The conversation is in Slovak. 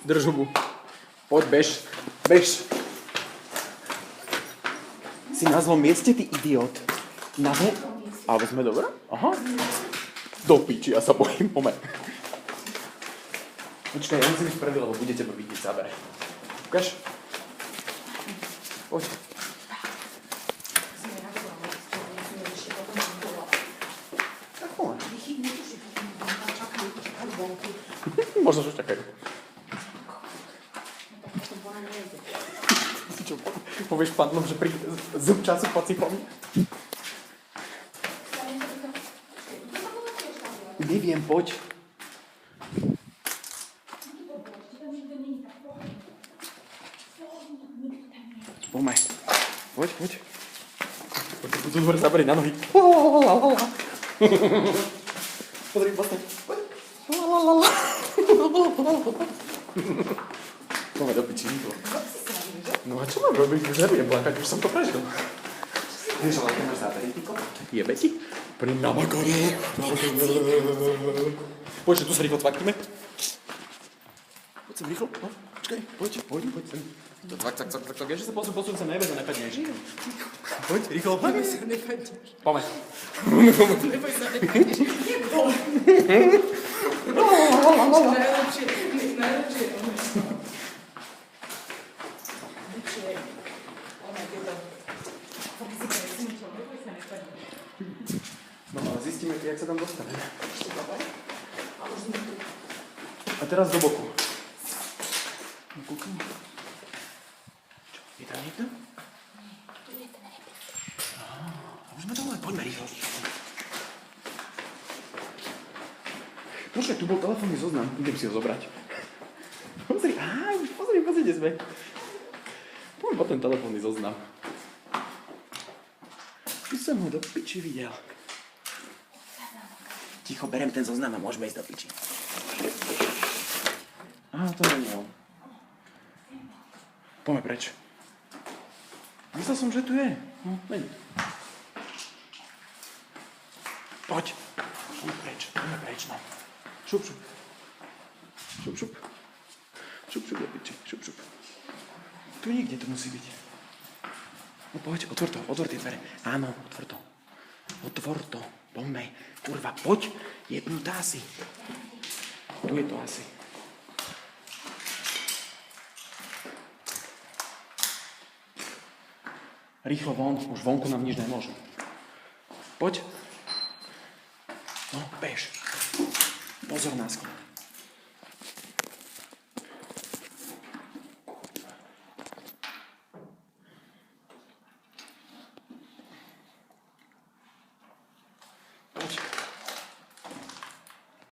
Drž hubu. Poď, bež. Bež. Si na zlom mieste, ty idiot. Na zlom... Ale sme dobré? Aha. Do piči, ja sa bojím. Moment. Počkaj, ja musím ísť prvý, lebo budete ma vidieť zábere. Ukáž? Poď. Možno, že už čakajú. Čo, povieš pandlom, že pri zub času pocipom? Neviem, poď. Poďme. Poď. Poď, tu dvore zaberi na nohy. Pozri, vlastne. Poď. Poďme do piči. No a čo mám robiť? Už nebudem plakať, už som to prežil. Vieš, ale keď máš záberitiko? Jebe ti? Pri namakore. Poď, tu sa rýchlo cvakneme. Poď sem rýchlo. No, počkaj, poď sem. Tak, ešte sa posun sa najviac a nepadneš. Poď, rýchlo. Neboj sa, nepadneš. Poďme. Neboj sa, nepadneš. Najlepšie. No ale zistíme, jak sa tam dostaneme. A teraz do boku. Kúkam. Čo, je tam niekto? Tu je ten repík. Už sme dole, poďme rýchlo. Počkaj, tu bol telefónny zoznam, idem si ho zobrať. Pozri, kde sme. Poďme po ten telefónny zoznam. Tu som ho do piči videl. Ticho, berem ten zoznam a môžeme ísť do piči. Á, to nie je on. Poďme preč. Myslel som, že tu je. No, není. Poď. Poďme preč, no. Šup. Šup do piči, šup. Tu nikde to musí byť. No poď, otvor tie dvere. Áno, otvor to. Poďme, kurva, poď. Jebnutá si. Tu je to asi. Rýchlo von, už vonku nám nič nemôžu. Poď. No, bež. Pozor na sklo.